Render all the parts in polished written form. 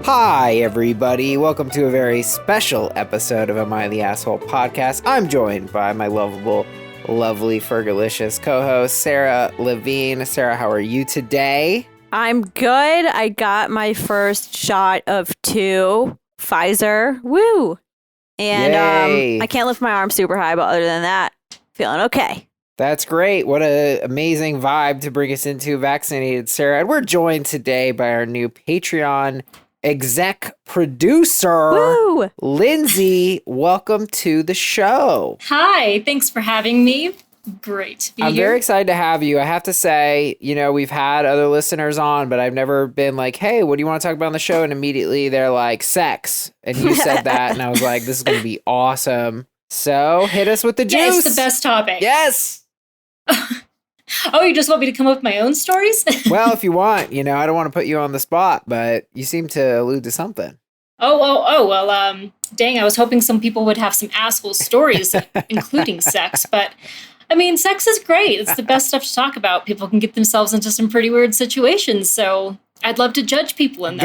Hi, everybody. Welcome to a very special episode of Am I the Asshole podcast. I'm joined by my lovable, lovely, Fergalicious co-host, Sarah Levine. Sarah, how are you today? I'm good. I got my first shot of 2 Pfizer. Woo! And I can't lift my arm super high, but other than that, feeling okay. That's great. What an amazing vibe to bring us into vaccinated Sarah. And we're joined today by our new Patreon exec producer, Woo! Lindsey. Welcome to the show. Hi, thanks for having me. Great to be here. I'm very excited to have you. I have to say, we've had other listeners on, but I've never been like, hey, what do you want to talk about on the show? And immediately they're like, sex. And you said that, and I was like, this is going to be awesome. So hit us with the juice. Yeah, it's the best topic. Yes. Oh, you just want me to come up with my own stories? Well, if you want, I don't want to put you on the spot, but you seem to allude to something. Well, dang, I was hoping some people would have some asshole stories, including sex, but I mean, sex is great. It's the best stuff to talk about. People can get themselves into some pretty weird situations, so I'd love to judge people in those.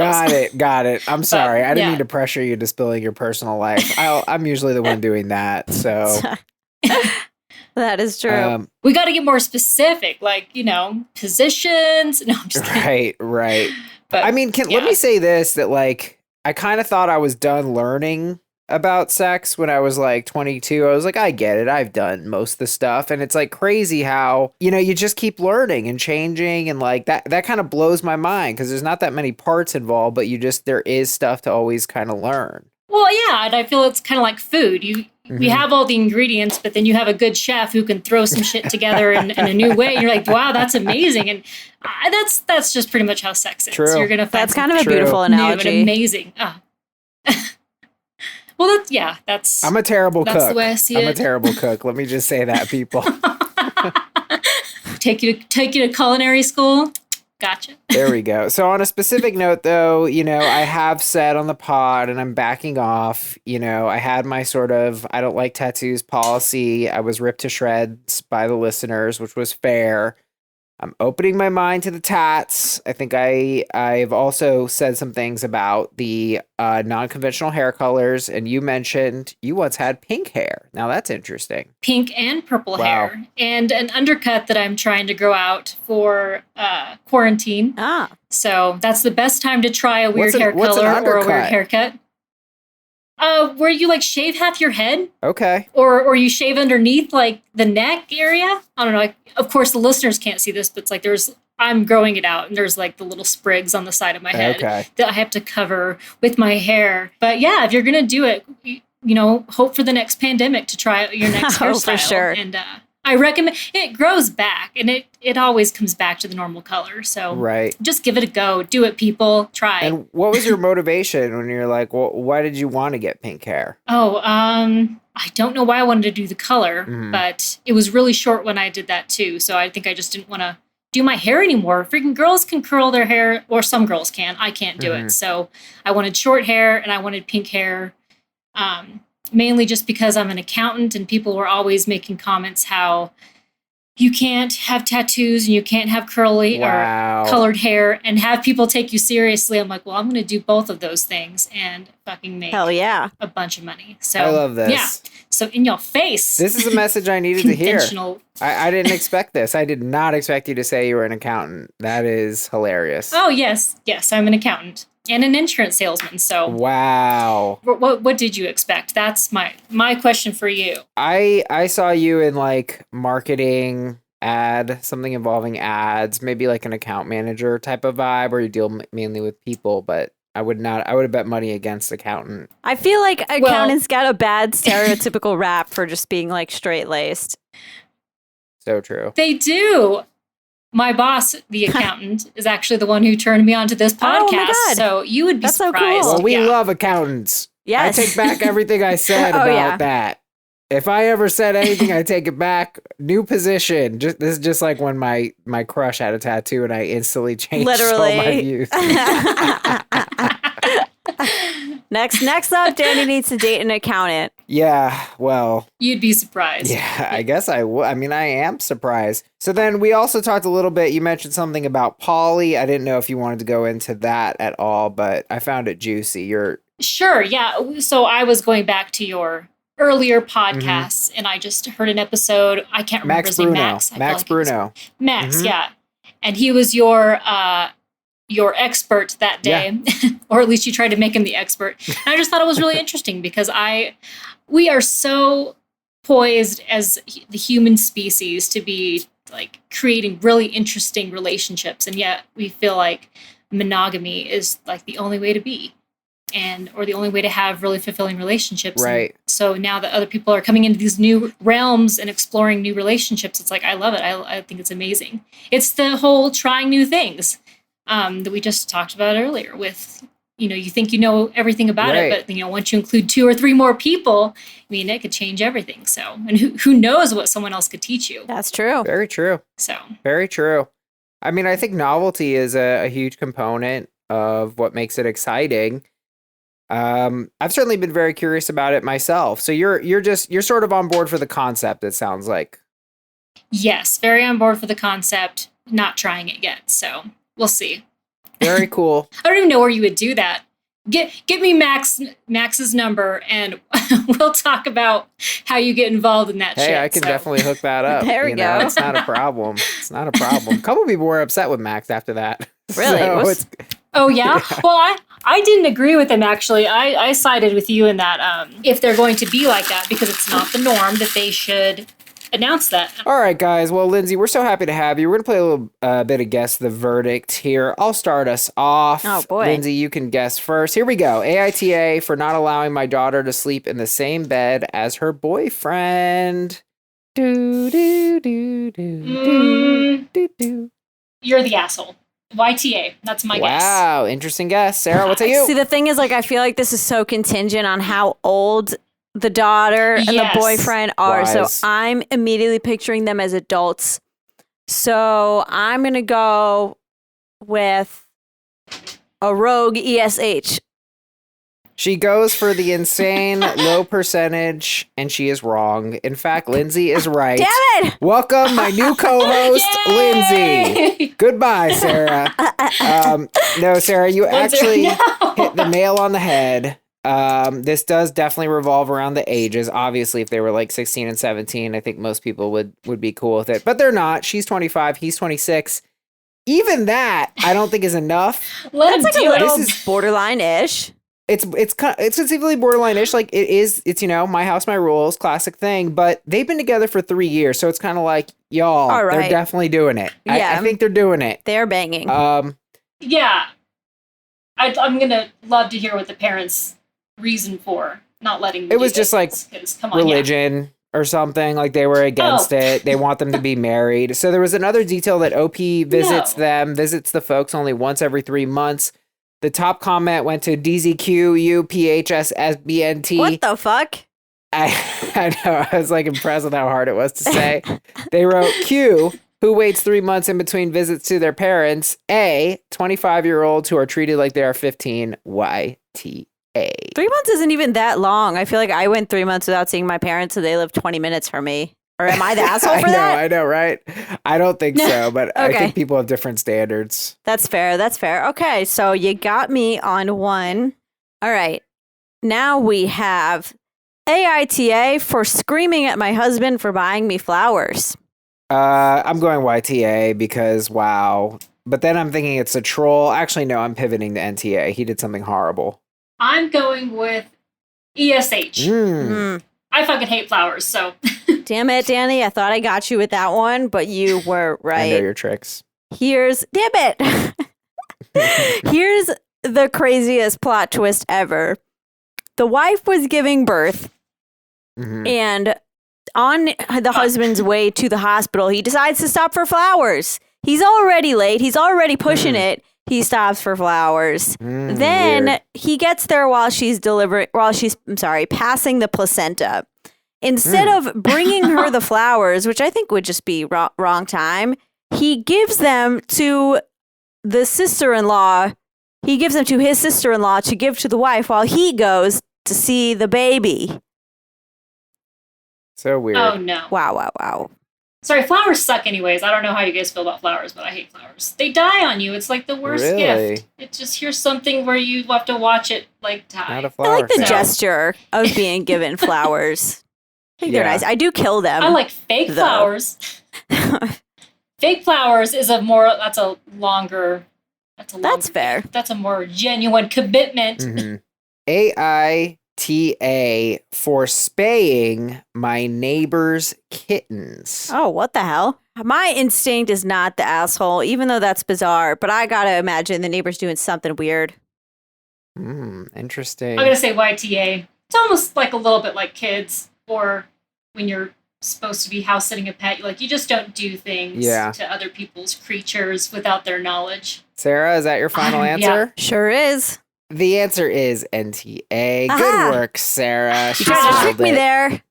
Got it. I'm sorry. I didn't mean to pressure you to spilling your personal life. I'm usually the one doing that, so... That is true. We got to get more specific, like, positions. No, I'm just kidding. Right. But, I mean, let me say this, that, I kind of thought I was done learning about sex when I was 22. I was like, I get it. I've done most of the stuff. And it's crazy how, you just keep learning and changing. And that kind of blows my mind because there's not that many parts involved, but there is stuff to always kind of learn. Well, yeah. And I feel it's kind of like food. We have all the ingredients, but then you have a good chef who can throw some shit together in a new way. And you're like, wow, that's amazing. And that's just pretty much how sex is. True. You're gonna find that's kind of a beautiful analogy. New and amazing. Well, that's. I'm a terrible cook. That's the way I see it. I'm a terrible cook. Let me just say that, people. Take you to culinary school. Gotcha. There we go. So on a specific note, though, I have said on the pod, and I'm backing off, I had my sort of I don't like tattoos policy. I was ripped to shreds by the listeners, which was fair. I'm opening my mind to the tats. I think I've also said some things about the non-conventional hair colors, and you mentioned you once had pink hair. Now that's interesting. Pink and purple hair, and an undercut that I'm trying to grow out for quarantine. So that's the best time to try a weird hair color or a weird haircut. Where you shave half your head. Okay. Or you shave underneath the neck area. I don't know. Of course, the listeners can't see this, but it's I'm growing it out, and there's the little sprigs on the side of my head that I have to cover with my hair. But yeah, if you're gonna do it, hope for the next pandemic to try out your next hairstyle. For sure. And I recommend it grows back, and it always comes back to the normal color. So just give it a go. Do it, people. Try. And what was your motivation when you're like, well, why did you want to get pink hair? I don't know why I wanted to do the color, but it was really short when I did that too. So I think I just didn't want to do my hair anymore. Freaking girls can curl their hair, or some girls can. I can't do it. So I wanted short hair, and I wanted pink hair. Mainly just because I'm an accountant, and people were always making comments how you can't have tattoos and you can't have curly or colored hair and have people take you seriously. I'm like, well, I'm going to do both of those things and fucking make a bunch of money. So I love this. Yeah. So in your face. This is a message I needed to hear. I didn't expect this. I did not expect you to say you were an accountant. That is hilarious. Oh, yes. Yes, I'm an accountant. And an insurance salesman. So wow. What did you expect? That's my question for you. I saw you in marketing something involving ads, maybe an account manager type of vibe where you deal mainly with people, but I would have bet money against accountant. I feel like accountants got a bad stereotypical rap for just being straight laced. So true. They do. My boss, the accountant, is actually the one who turned me onto this podcast. Oh my God. So you would be surprised. So cool. Well, we love accountants. Yes. I take back everything I said about that. If I ever said anything, I take it back. New position. This is just like when my crush had a tattoo and I instantly changed all my views. Next up, Danny needs to date an accountant. Yeah, well, You'd be surprised. yeah, I guess I would. I mean, I am surprised. So then we also talked a little bit. You mentioned something about poly. I didn't know if you wanted to go into that at all, but I found it juicy. Sure, yeah. So I was going back to your earlier podcasts, and I just heard an episode. I can't remember his name. Max. Max Bruno. Max, yeah. And he was your expert that day, or at least you tried to make him the expert. And I just thought it was really interesting because we are so poised as the human species to be like creating really interesting relationships, and yet we feel like monogamy is like the only way to be, or the only way to have really fulfilling relationships. Right. And so now that other people are coming into these new realms and exploring new relationships, it's like I love it. I think it's amazing. It's the whole trying new things that we just talked about earlier with, you think you know everything about it, but, once you include 2 or 3 more people, I mean, it could change everything. So, and who knows what someone else could teach you. That's true. Very true. So. Very true. I mean, I think novelty is a huge component of what makes it exciting. I've certainly been very curious about it myself. So you're sort of on board for the concept, it sounds like. Yes, very on board for the concept, not trying it yet. So we'll see. Very cool. I don't even know where you would do that. Get me Max's number, and we'll talk about how you get involved in that shit. Hey, I can definitely hook that up. There we go. It's not a problem. It's not a problem. A couple people were upset with Max after that. Really? Oh, yeah? Well, I didn't agree with him, actually. I sided with you in that if they're going to be like that, because it's not the norm, that they should announce that. All right, guys. Well, Lindsey, we're so happy to have you. We're going to play a little bit of Guess the Verdict here. I'll start us off. Oh, boy. Lindsey, you can guess first. Here we go. AITA for not allowing my daughter to sleep in the same bed as her boyfriend. Do, do, do, do, do, do. You're the asshole. YTA. That's my guess. Wow. Interesting guess. Sarah, what's you? See, the thing is, I feel like this is so contingent on how old the daughter and the boyfriend are. Wise. So I'm immediately picturing them as adults. So I'm going to go with a rogue ESH. She goes for the insane low percentage, and she is wrong. In fact, Lindsey is right. Damn it! Welcome, my new co-host, Lindsey. Goodbye, Sarah. No, Sarah, you actually hit the nail on the head. This does definitely revolve around the ages. Obviously, if they were like 16 and 17, I think most people would be cool with it. But they're not. She's 25. He's 26. Even that, I don't think is enough. That's like a little borderline-ish. It's conceivably borderline-ish. Like it's my house, my rules, classic thing. But they've been together for 3 years, so it's kind of like, y'all, all right. They're definitely doing it. Yeah. I think they're doing it. They're banging. Yeah. I'm gonna love to hear what the parents' reason for not letting them. It was just like religion or something. Like they were against it. They want them to be married. So there was another detail that OP visits the folks only once every 3 months. The top comment went to DZQUPHSSBNT. What the fuck? I know. I was like impressed with how hard it was to say. They wrote Q, who waits 3 months in between visits to their parents. A, 25-year-olds who are treated like they are 15. YTA. 3 months isn't even that long. I feel like I went 3 months without seeing my parents, and they live 20 minutes from me. Or am I the asshole for that? I know, right? I don't think so, but I think people have different standards. That's fair. Okay, so you got me on one. All right. Now we have AITA for screaming at my husband for buying me flowers. I'm going YTA because, wow. But then I'm thinking it's a troll. Actually, no, I'm pivoting to NTA. He did something horrible. I'm going with ESH. I fucking hate flowers, so. Damn it, Danny. I thought I got you with that one, but you were right. I know your tricks. Damn it. Here's the craziest plot twist ever. The wife was giving birth, and on the husband's way to the hospital, he decides to stop for flowers. He's already late. He's already pushing it. He stops for flowers. Then weird. He gets there while she's passing the placenta. Instead of bringing her the flowers, which I think would just be wrong time, he gives them to the sister-in-law. He gives them to his sister-in-law to give to the wife while he goes to see the baby. So weird. Oh no. Wow. Sorry, flowers suck anyways. I don't know how you guys feel about flowers, but I hate flowers. They die on you. It's like the worst Really? gift. It's just here's something where you have to watch it like die. Not a I flower like the fan. gesture of being given flowers. I think they're nice. I do kill them. I like fake though. flowers. Fake flowers is that's a fair. That's a more genuine commitment. Mm-hmm. AITA for spaying my neighbor's kittens. Oh, what the hell? My instinct is not the asshole, even though that's bizarre, but I gotta imagine the neighbor's doing something weird. Interesting. I'm going to say YTA. It's almost like a little bit like kids, or when you're supposed to be house sitting a pet, you just don't do things to other people's creatures without their knowledge. Sarah, is that your final answer? Yeah. Sure is. The answer is NTA. Aha. Good work, Sarah. You She tried to solved trick me it. there.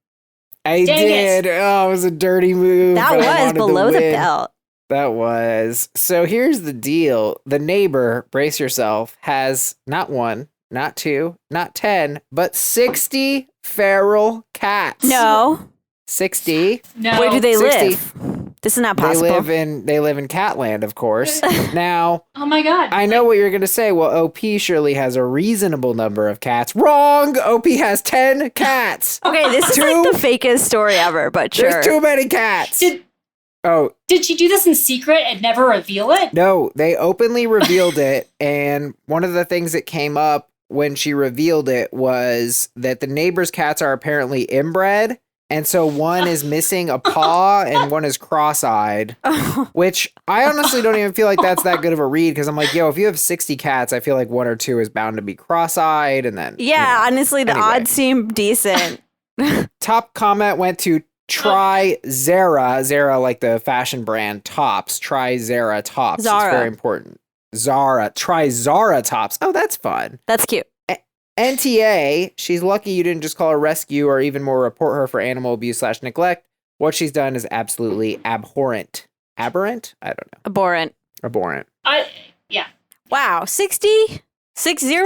I Dang did. Oh, it was a dirty move. That but I was wanted to below the win. belt. That was. So here's the deal. The neighbor, brace yourself, has not one, not two, not 10, but 60 feral cats. No. 60. No. Where do they 60. live? This is not possible. They live in Catland, of course. Now, Oh my god. I know what you're going to say. Well, OP surely has a reasonable number of cats. Wrong! OP has 10 cats. Okay, this is like the fakest story ever, but sure. There's too many cats. Did she do this in secret and never reveal it? No, they openly revealed it. And one of the things that came up when she revealed it was that the neighbor's cats are apparently inbred. And so one is missing a paw and one is cross-eyed, which I honestly don't even feel like that's that good of a read because I'm like, yo, if you have 60 cats, I feel like one or two is bound to be cross-eyed and then... Yeah, honestly, the Anyway. odds seem decent. Top comment went to Try Zara. Zara, like the fashion brand Tops. Try Zara Tops. Zara. It's very important. Zara. Try Zara Tops. Oh, that's fun. That's cute. NTA, she's lucky you didn't just call her rescue or even more report her for animal abuse / neglect. What she's done is absolutely abhorrent. Aberrant? I don't know. Abhorrent. Yeah. Wow, 60? 60?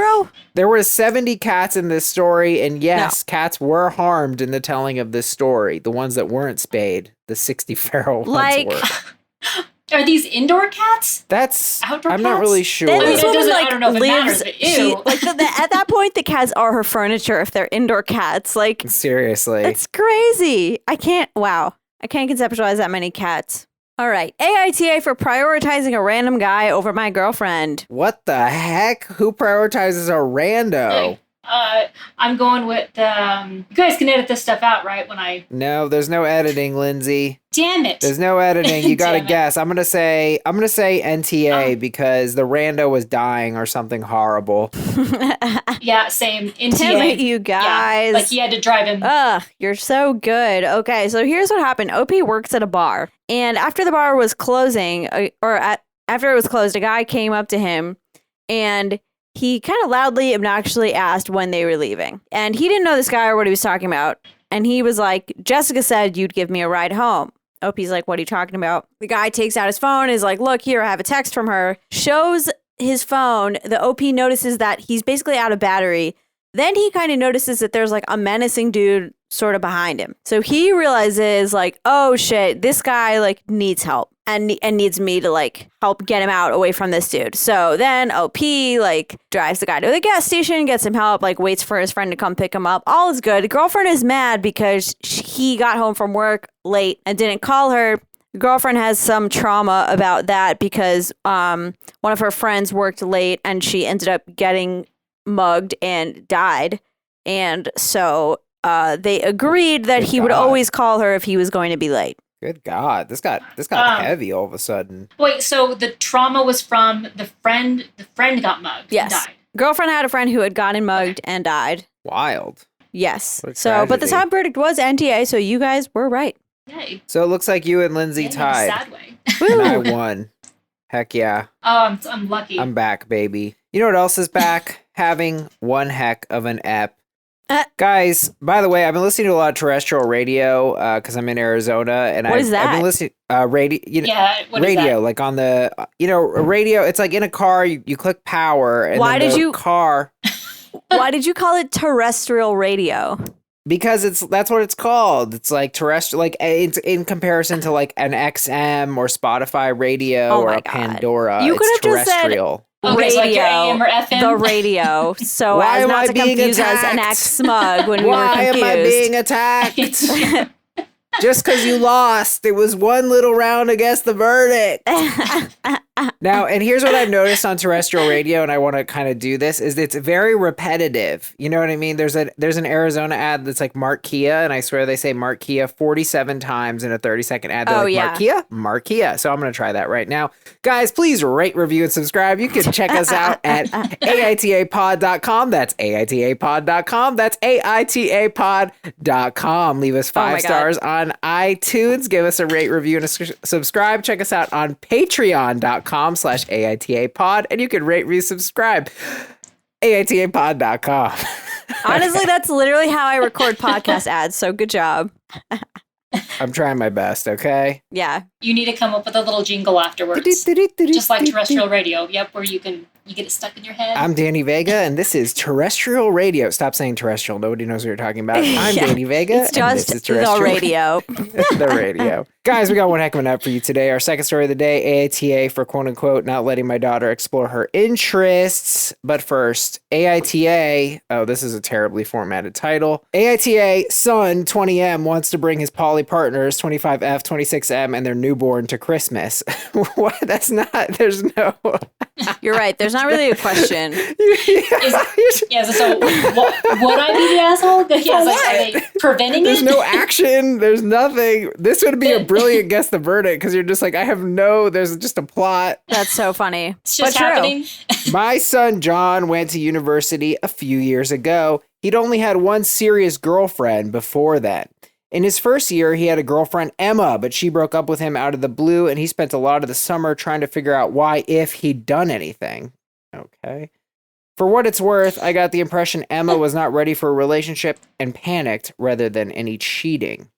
There were 70 cats in this story, and yes, cats were harmed in the telling of this story. The ones that weren't spayed, the 60 feral Like- ones were. Are these indoor cats? That's, Outdoor I'm not cats? really sure. Then I mean, this it woman, doesn't- I like, don't know if it lives. matters, but ew. At that point, the cats are her furniture if they're indoor cats. Like, Seriously. that's crazy. I can't conceptualize that many cats. All right. AITA for prioritizing a random guy over my girlfriend. What the heck? Who prioritizes a rando? I'm going with you guys can edit this stuff out, right? When I No, there's no editing, Lindsay. damn it. There's no editing. You gotta Damn it. guess. I'm gonna say NTA because the rando was dying or something horrible. Yeah, same. Damn NTA. it, you guys. Yeah, like he had to drive him. Ugh, you're so good. Okay, so here's what happened. OP works at a bar, and after the bar was closing, after it was closed, a guy came up to him, and he kind of loudly, obnoxiously asked when they were leaving. And he didn't know this guy or what he was talking about. And he was like, Jessica said you'd give me a ride home. OP's like, what are you talking about? The guy takes out his phone, is like, look, here, I have a text from her. Shows his phone. The OP notices that he's basically out of battery. Then he kind of notices that there's like a menacing dude sort of behind him. So he realizes like, oh shit, this guy like needs help and needs me to like help get him out away from this dude. So then OP like drives the guy to the gas station, gets him help, like waits for his friend to come pick him up. All is good. The girlfriend is mad because he got home from work late and didn't call her. The girlfriend has some trauma about that because one of her friends worked late and she ended up getting mugged and died. And so they agreed that he would always call her if he was going to be late. Good God, this got heavy all of a sudden. Wait, so the trauma was from the friend. The friend got mugged. Yes. And died. Girlfriend had a friend who had gotten mugged and died. Wild. Yes. What a So, but the tragedy. top verdict was NTA, so you guys were right. Yay. So it looks like you and Lindsay In a tied, sad way. and I Woo. won. Heck yeah, Oh, I'm lucky. I'm back, baby. You know what else is back? Having one heck of an ep. Guys, by the way, I've been listening to a lot of terrestrial radio because I'm in Arizona, and What is I've that? been listening radio. Yeah. What is radio, that? like on the radio. It's like in a car. You click power, and Why then did the you- car? Why did you call it terrestrial radio? Because that's what it's called. It's like terrestrial, like it's in comparison to like an XM or Spotify radio or a Pandora. You could have just said terrestrial. Okay, so like your AM or FM? The radio. So Why as am not I to being confuse us attacked? and act smug when we were Why confused. am I being attacked? Just because you lost. It was one little round against the verdict. Now, and here's what I've noticed on terrestrial radio, and I want to kind of do this, is it's very repetitive. You know what I mean? There's an Arizona ad that's like Mark Kia, and I swear they say Mark Kia 47 times in a 30-second ad. They're Mark Kia, Mark Kia. So I'm going to try that right now. Guys, please rate, review, and subscribe. You can check us out at AITApod.com. That's AITApod.com. That's AITApod.com. Leave us 5 stars on iTunes. Give us a rate, review, and a subscribe. Check us out on patreon.com/AITApod, and you can rate, review, subscribe. AITApod.com. Honestly, that's literally how I record podcast ads, so good job. I'm trying my best, okay? Yeah. You need to come up with a little jingle afterwards. Just like terrestrial radio. Yep, where you get it stuck in your head. I'm Danny Vega, and this is terrestrial radio. Stop saying terrestrial. Nobody knows what you're talking about. I'm Danny Vega. It's just and this is terrestrial the radio. The radio. Guys, we got one heck of an up for you today. Our second story of the day, AITA for quote unquote not letting my daughter explore her interests. But first, AITA, oh, this is a terribly formatted title. AITA son 20M wants to bring his poly partners 25F, 26M, and their newborn to Christmas. What? That's not, there's no. You're right. There's not really a question. So would I be the asshole? Yes, like, are they preventing There's it? no action. There's nothing. This would be a brilliant guess the verdict because you're just like, there's just a plot. That's so funny. It's just but happening. My son John went to university a few years ago. He'd only had one serious girlfriend before that. In his first year, he had a girlfriend, Emma, but she broke up with him out of the blue, and he spent a lot of the summer trying to figure out why, if he'd done anything. Okay. For what it's worth, I got the impression Emma was not ready for a relationship and panicked rather than any cheating.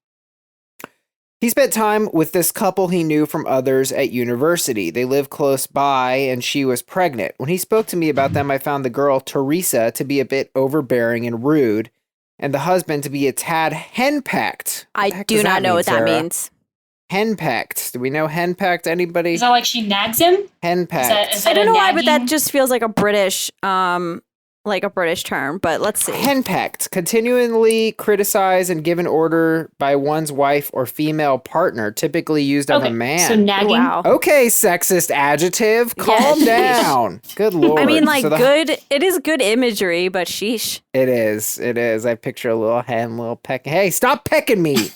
He spent time with this couple he knew from others at university. They lived close by, and she was pregnant. When he spoke to me about them, I found the girl, Teresa, to be a bit overbearing and rude, and the husband to be a tad henpecked. I do not know what that means. Henpecked. Do we know henpecked? Anybody? Is that like she nags him? Henpecked. Is that I don't know why, nagging? but that just feels like a British term. But let's see. Henpecked. Continually criticized and given order by one's wife or female partner, typically used of a man. So nagging. Wow. Okay, sexist adjective. Calm down. Good Lord. I mean, like, So good. It is good imagery, but sheesh. It is. I picture a little hen, little peck. Hey, stop pecking me.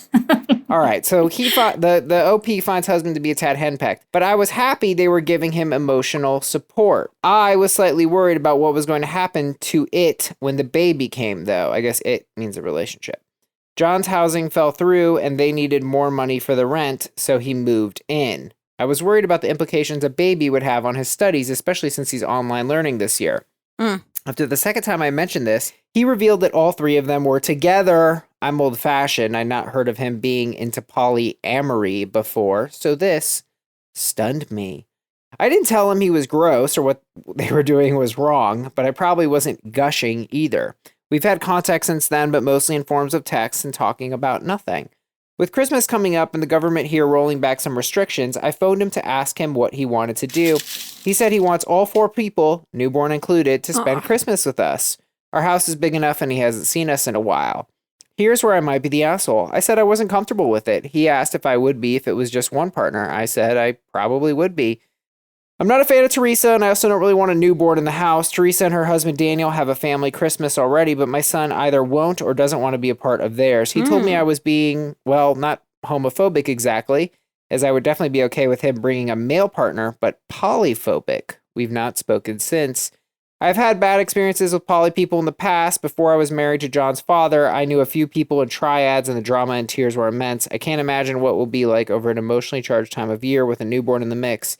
All right. So the OP finds husband to be a tad henpecked, but I was happy they were giving him emotional support. I was slightly worried about what was going to happen to it when the baby came, though. I guess it means a relationship. John's housing fell through and they needed more money for the rent, so he moved in. I was worried about the implications a baby would have on his studies, especially since he's online learning this year. After the second time I mentioned this, he revealed that all three of them were together. I'm old-fashioned. I'd not heard of him being into polyamory before, so this stunned me. I didn't tell him he was gross or what they were doing was wrong, but I probably wasn't gushing either. We've had contact since then, but mostly in forms of text and talking about nothing. With Christmas coming up and the government here rolling back some restrictions, I phoned him to ask him what he wanted to do. He said he wants all 4 people, newborn included, to spend Christmas with us. Our house is big enough and he hasn't seen us in a while. Here's where I might be the asshole. I said I wasn't comfortable with it. He asked if I would be if it was just one partner. I said I probably would be. I'm not a fan of Teresa, and I also don't really want a newborn in the house. Teresa and her husband Daniel have a family Christmas already, but my son either won't or doesn't want to be a part of theirs. He told me I was being, well, not homophobic exactly, as I would definitely be okay with him bringing a male partner, but polyphobic. We've not spoken since. I've had bad experiences with poly people in the past. Before I was married to John's father, I knew a few people in triads, and the drama and tears were immense. I can't imagine what will be like over an emotionally charged time of year with a newborn in the mix.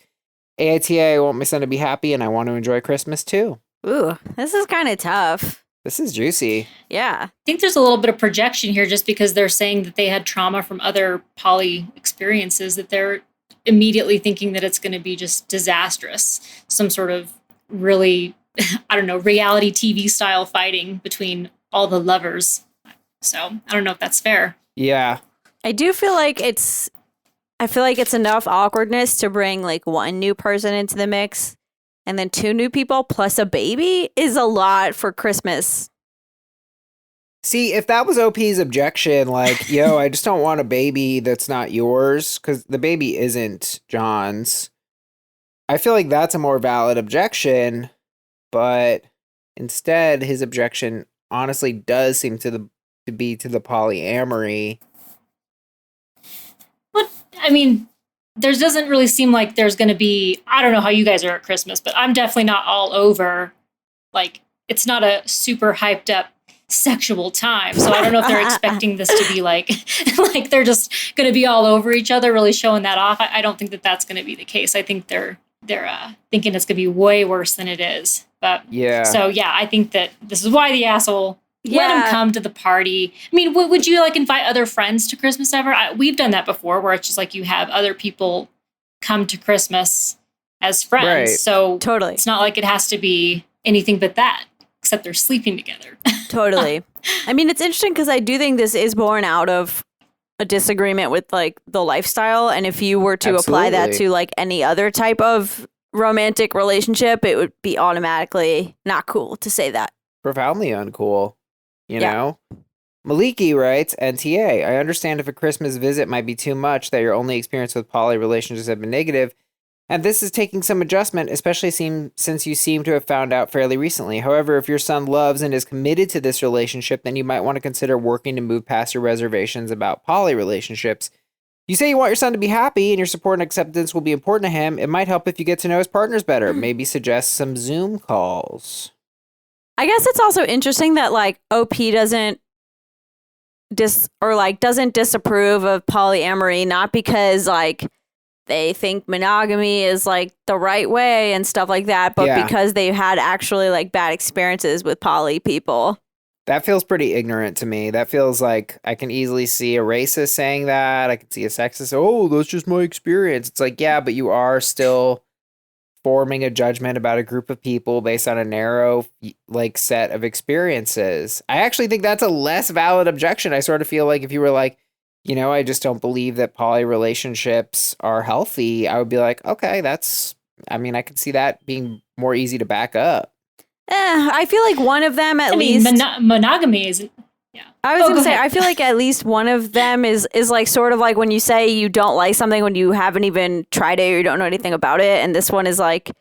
AITA, I want my son to be happy, and I want to enjoy Christmas too. Ooh, this is kind of tough. This is juicy. Yeah. I think there's a little bit of projection here just because they're saying that they had trauma from other poly experiences, that they're immediately thinking that it's going to be just disastrous. Some sort of really, I don't know, reality TV style fighting between all the lovers. So I don't know if that's fair. Yeah. I do feel like it's enough awkwardness to bring like one new person into the mix, and then 2 new people plus a baby is a lot for Christmas. See, if that was OP's objection, like, yo, I just don't want a baby that's not yours, because the baby isn't John's. I feel like that's a more valid objection, but instead, his objection honestly does seem to be to the polyamory. But I mean, there doesn't really seem like there's going to be. I don't know how you guys are at Christmas, but I'm definitely not all over. Like, it's not a super hyped up sexual time, so I don't know if they're expecting this to be like like they're just going to be all over each other, really showing that off. I don't think that that's going to be the case. I think they're thinking it's going to be way worse than it is. But Yeah. so yeah, I think that this is why the asshole let him Yeah. come to the party. I mean, would you like invite other friends to Christmas ever? We've done that before, where it's just like you have other people come to Christmas as friends. Right. So Totally. it's not like it has to be anything but that, except they're sleeping together. Totally. I mean, it's interesting because I do think this is born out of a disagreement with like the lifestyle. And if you were to apply that Absolutely. to like any other type of romantic relationship, it would be automatically not cool to say that. Profoundly uncool, you Yeah. know? Maliki writes, NTA, I understand if a Christmas visit might be too much, that your only experience with poly relationships have been negative, and this is taking some adjustment, especially since you seem to have found out fairly recently. However, if your son loves and is committed to this relationship, then you might want to consider working to move past your reservations about poly relationships. You say you want your son to be happy and your support and acceptance will be important to him. It might help if you get to know his partners better. Maybe suggest some Zoom calls. I guess it's also interesting that like OP doesn't disapprove of polyamory, not because like they think monogamy is like the right way and stuff like that, but Yeah. because they've had actually like bad experiences with poly people. That feels pretty ignorant to me. That feels like I can easily see a racist saying that. I can see a sexist, oh, that's just my experience. It's like, yeah, but you are still forming a judgment about a group of people based on a narrow like set of experiences. I actually think that's a less valid objection. I sort of feel like if you were like, you know, I just don't believe that poly relationships are healthy, I would be like, okay, I could see that being more easy to back up. I feel like one of them at I mean, least. monogamy isn't. Yeah. I was Oh, gonna go say, ahead. I feel like at least one of them is like sort of like when you say you don't like something when you haven't even tried it or you don't know anything about it, and this one is like,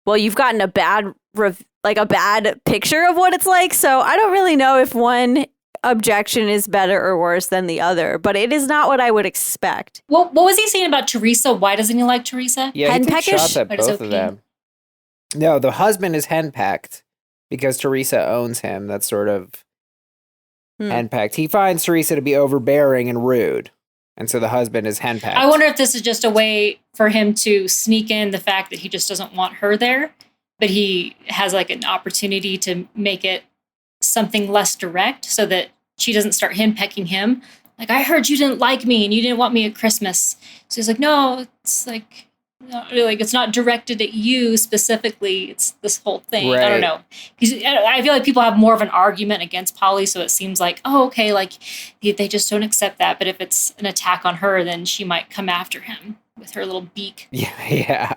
well, you've gotten a bad picture of what it's like. So I don't really know if one objection is better or worse than the other, but it is not what I would expect. What was he saying about Teresa? Why doesn't he like Teresa? Yeah, he takes Henpeckish? shots at Why does both of OP? them. No, the husband is henpecked because Teresa owns him. That's sort of henpecked. He finds Teresa to be overbearing and rude. And so the husband is henpecked. I wonder if this is just a way for him to sneak in the fact that he just doesn't want her there, but he has like an opportunity to make it something less direct so that she doesn't start henpecking him. Like, I heard you didn't like me and you didn't want me at Christmas. So he's like, no, it's like, it's not directed at you specifically. It's this whole thing. Right. I don't know. I feel like people have more of an argument against poly, so it seems like, oh, okay, like they just don't accept that. But if it's an attack on her, then she might come after him with her little beak. Yeah.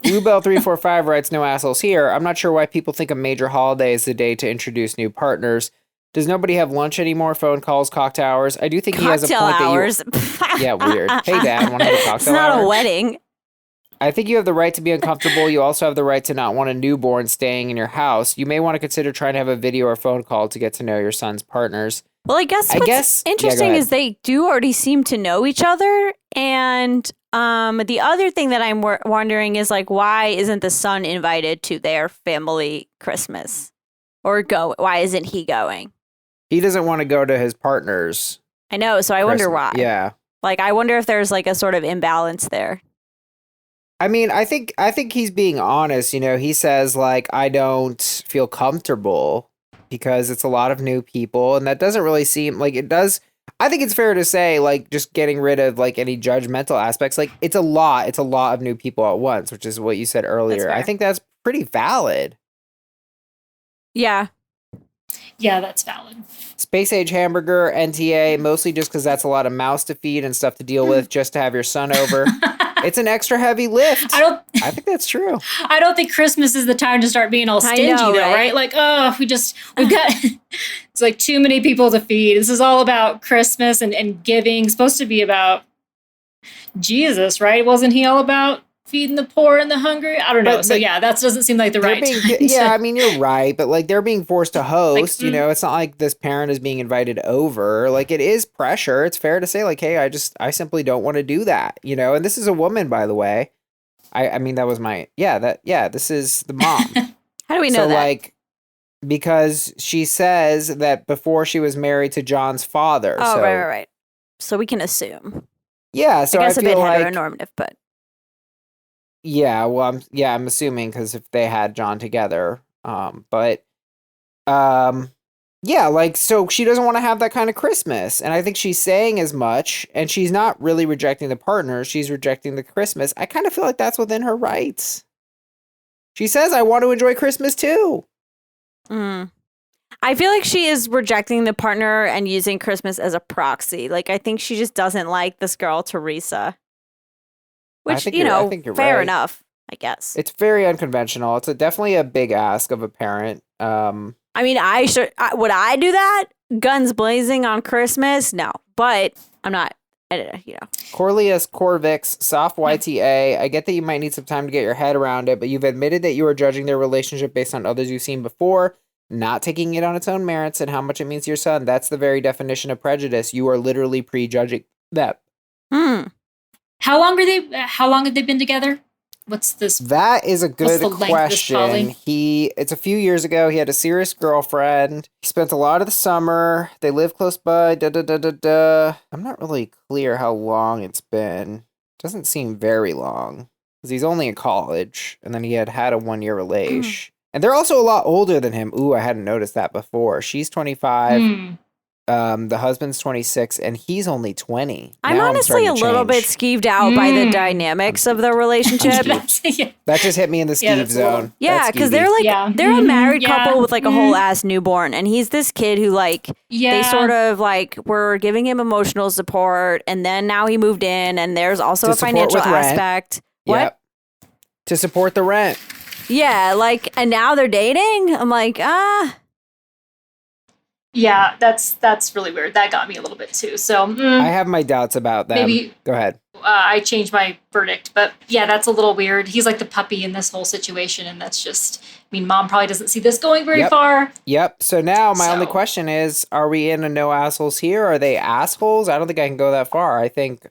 Bluebell345 writes, no assholes here. I'm not sure why people think a major holiday is the day to introduce new partners. Does nobody have lunch anymore? Phone calls, cocktail hours? I do think he has a point hours. that you... Yeah, weird. Hey, Dad, want to have a cocktail It's not hour? a wedding. I think you have the right to be uncomfortable. You also have the right to not want a newborn staying in your house. You may want to consider trying to have a video or phone call to get to know your son's partners. Well, I guess what's interesting is they do already seem to know each other. And the other thing that I'm wondering is like, why isn't the son invited to their family Christmas? Or why isn't he going? He doesn't want to go to his partner's. I know, so I wonder why. Yeah. Like, I wonder if there's like a sort of imbalance there. I mean, I think he's being honest. You know, he says like, I don't feel comfortable because it's a lot of new people, and that doesn't really seem like it does. I think it's fair to say like just getting rid of like any judgmental aspects. Like it's a lot of new people at once, which is what you said earlier. I think that's pretty valid. Yeah. Yeah, that's valid. Space age hamburger, NTA, mostly just because that's a lot of mouths to feed and stuff to deal with just to have your son over. It's an extra heavy lift. I think that's true. I don't think Christmas is the time to start being all stingy, though, right? Like, oh, we've got, it's like too many people to feed. This is all about Christmas and giving. It's supposed to be about Jesus, right? Wasn't he all about feeding the poor and the hungry? I don't know. So yeah, that doesn't seem like the right time. Yeah, I mean, you're right. But like they're being forced to host, you know, it's not like this parent is being invited over. Like it is pressure. It's fair to say like, hey, I simply don't want to do that, you know? And this is a woman, by the way. I mean, that was this is the mom. How do we know that? Like, because she says that before she was married to John's father. Oh, right. So we can assume. Yeah, so I guess I a bit feel like, heteronormative, but. Yeah, well, I'm assuming because if they had John together, yeah, like, so she doesn't want to have that kind of Christmas, and I think she's saying as much, and she's not really rejecting the partner, she's rejecting the Christmas. I kind of feel like that's within her rights. She says, I want to enjoy Christmas too. I feel like she is rejecting the partner and using Christmas as a proxy. Like, I think she just doesn't like this girl, Teresa. Which, you know, fair enough, I guess. It's very unconventional. It's definitely a big ask of a parent. I mean, would I do that? Guns blazing on Christmas? No, but I'm not, you know. Corlius Corvix, soft YTA. I get that you might need some time to get your head around it, but you've admitted that you are judging their relationship based on others you've seen before, not taking it on its own merits and how much it means to your son. That's the very definition of prejudice. You are literally prejudging that. How long have they been together? What's this? That is a good question. It's a few years ago. He had a serious girlfriend. He spent a lot of the summer. They live close by. I'm not really clear how long it's been. Doesn't seem very long because he's only in college, and then he had a 1-year relation. And they're also a lot older than him. Ooh, I hadn't noticed that before. She's 25. The husband's 26 and he's only 20. I'm honestly a little bit skeeved out by the dynamics of the relationship. That just hit me in the skeeve zone. Yeah, because they're like they're a married couple with like a whole ass newborn, and he's this kid who like they sort of like were giving him emotional support, and then now he moved in, and there's also a financial aspect. What? To support the rent. Yeah, like, and now they're dating. I'm like, Yeah, that's really weird. That got me a little bit too. So I have my doubts about that. Maybe go ahead. I changed my verdict, but yeah, that's a little weird. He's like the puppy in this whole situation, and that's just. I mean, mom probably doesn't see this going very far. Yep. So now my only question is: are we in a no assholes here? Are they assholes? I don't think I can go that far. I think.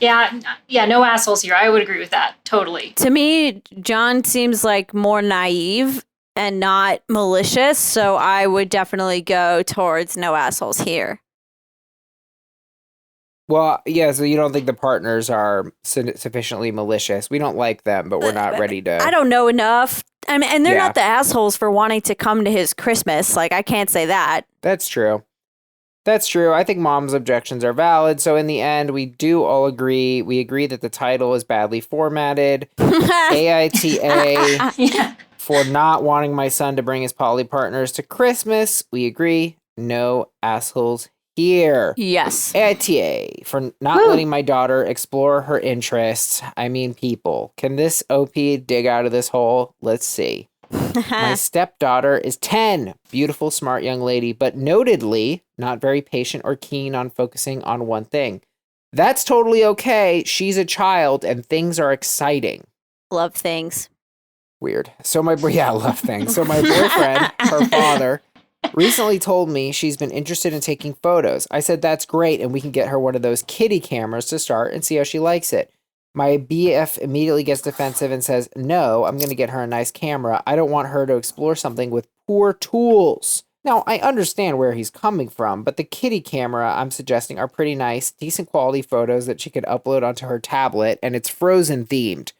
Yeah, no assholes here. I would agree with that totally. To me, John seems like more naive and not malicious, so I would definitely go towards no assholes here. Well, yeah, so you don't think the partners are sufficiently malicious. We don't like them, but we're not ready to... I don't know enough. I mean, and they're not the assholes for wanting to come to his Christmas. Like, I can't say that. That's true. I think mom's objections are valid. So in the end, we do all agree. We agree that the title is badly formatted. AITA... For not wanting my son to bring his poly partners to Christmas, we agree. No assholes here. Yes. AITA for not letting my daughter explore her interests. I mean, people. Can this OP dig out of this hole? Let's see. My stepdaughter is 10. Beautiful, smart young lady, but notedly not very patient or keen on focusing on one thing. That's totally okay. She's a child and things are exciting. Love things. Weird. I love things. So my boyfriend, her father, recently told me she's been interested in taking photos. I said, that's great, and we can get her one of those kiddie cameras to start and see how she likes it. My BF immediately gets defensive and says, no, I'm going to get her a nice camera. I don't want her to explore something with poor tools. Now, I understand where he's coming from, but the kiddie camera I'm suggesting are pretty nice, decent quality photos that she could upload onto her tablet, and it's Frozen themed.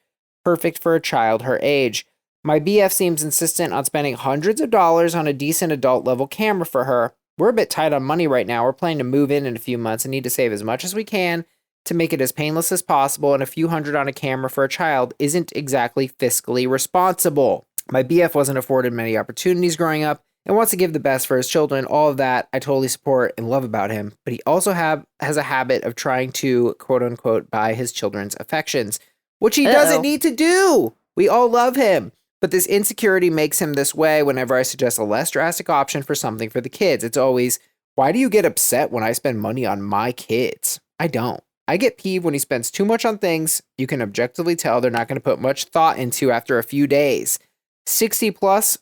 Perfect for a child her age. My BF seems insistent on spending hundreds of dollars on a decent adult-level camera for her. We're a bit tight on money right now. We're planning to move in a few months and need to save as much as we can to make it as painless as possible, and a few hundred on a camera for a child isn't exactly fiscally responsible. My BF wasn't afforded many opportunities growing up, and wants to give the best for his children. All of that I totally support and love about him. But he also has a habit of trying to, quote unquote, buy his children's affections, which he doesn't need to do. We all love him. But this insecurity makes him this way whenever I suggest a less drastic option for something for the kids. It's always, why do you get upset when I spend money on my kids? I don't. I get peeved when he spends too much on things you can objectively tell they're not going to put much thought into after a few days. 60 plus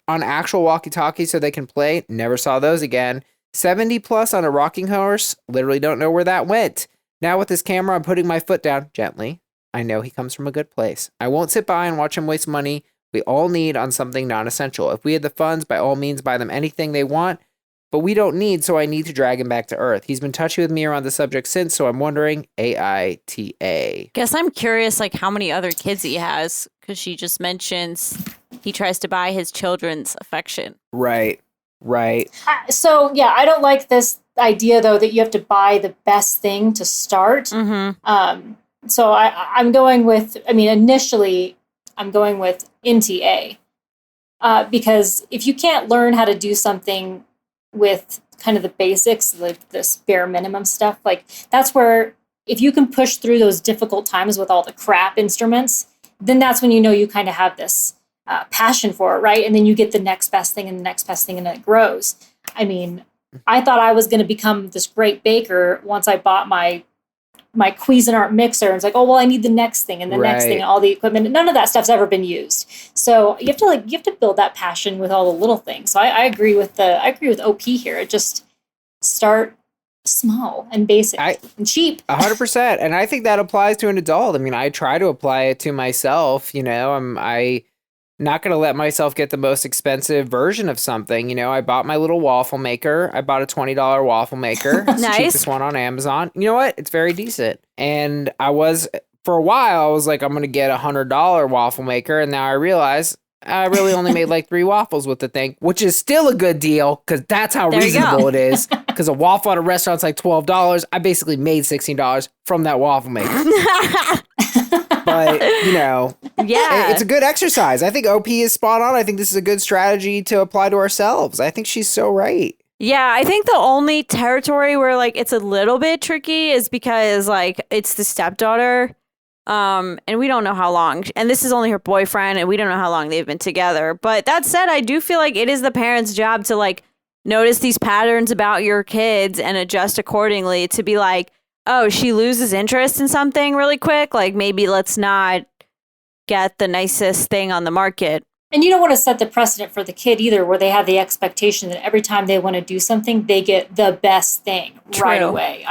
on actual walkie-talkie so they can play. Never saw those again. 70 plus on a rocking horse. Literally don't know where that went. Now with this camera, I'm putting my foot down gently. I know he comes from a good place. I won't sit by and watch him waste money we all need on something non-essential. If we had the funds, by all means, buy them anything they want, but we don't need, so I need to drag him back to earth. He's been touchy with me around the subject since, so I'm wondering, AITA. Guess I'm curious, like, how many other kids he has, because she just mentions he tries to buy his children's affection. Right. So, yeah, I don't like this idea, though, that you have to buy the best thing to start. Mm-hmm. So I'm going with, initially, I'm going with NTA. Because if you can't learn how to do something with kind of the basics, like this bare minimum stuff, like that's where, if you can push through those difficult times with all the crap instruments, then that's when you know you kind of have this passion for it, right? And then you get the next best thing and the next best thing, and it grows. I mean, I thought I was going to become this great baker once I bought my Cuisinart mixer. And it's like, oh, well, I need the next thing and the next thing and all the equipment. None of that stuff's ever been used. So you have to build that passion with all the little things. So I agree with OP here. It just start small and basic and cheap. 100%. And I think that applies to an adult. I mean, I try to apply it to myself. I not going to let myself get the most expensive version of something. I bought my little waffle maker. I bought a $20 waffle maker. It's Nice. The cheapest one on Amazon. You know what? It's very decent. And for a while, I was like, I'm going to get a $100 waffle maker. And now I realize I really only made like 3 waffles with the thing, which is still a good deal because that's how reasonable it is. Because a waffle at a restaurant's like $12. I basically made $16 from that waffle maker. But, yeah, it's a good exercise. I think OP is spot on. I think this is a good strategy to apply to ourselves. I think she's so right. Yeah, I think the only territory where like it's a little bit tricky is because like it's the stepdaughter. And we don't know how long, and this is only her boyfriend, and we don't know how long they've been together. But that said, I do feel like it is the parents' job to like notice these patterns about your kids and adjust accordingly to be like, oh, she loses interest in something really quick. Like maybe let's not get the nicest thing on the market. And you don't want to set the precedent for the kid either, where they have the expectation that every time they want to do something, they get the best thing right away.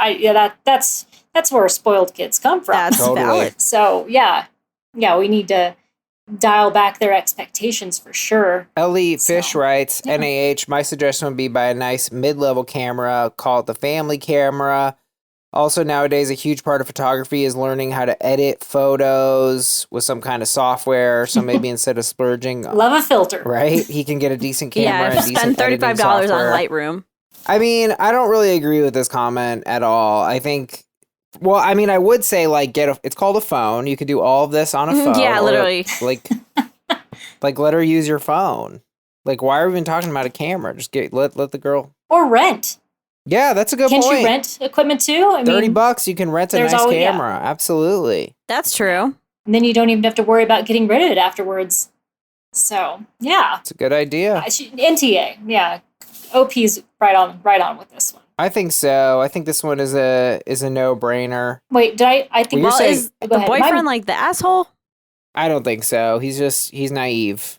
That's where spoiled kids come from. That's valid. So we need to dial back their expectations for sure. Ellie Fish writes, NAH, my suggestion would be buy a nice mid-level camera, call it the family camera. Also, nowadays, a huge part of photography is learning how to edit photos with some kind of software. So maybe instead of splurging, love a filter, right? He can get a decent camera. Yeah, spend $35 on Lightroom. I mean, I don't really agree with this comment at all. I think, I would say like it's called a phone. You could do all of this on a phone. Yeah, literally. Like let her use your phone. Like, why are we even talking about a camera? Just let the girl or rent. Yeah, that's a good point. Can't you rent equipment too? $30, you can rent a nice camera. Absolutely. That's true. And then you don't even have to worry about getting rid of it afterwards. So, yeah. It's a good idea. NTA, yeah. OP's right on with this one. I think so. I think this one is a no-brainer. Wait, I think... Well, is the boyfriend like the asshole? I don't think so. He's naive.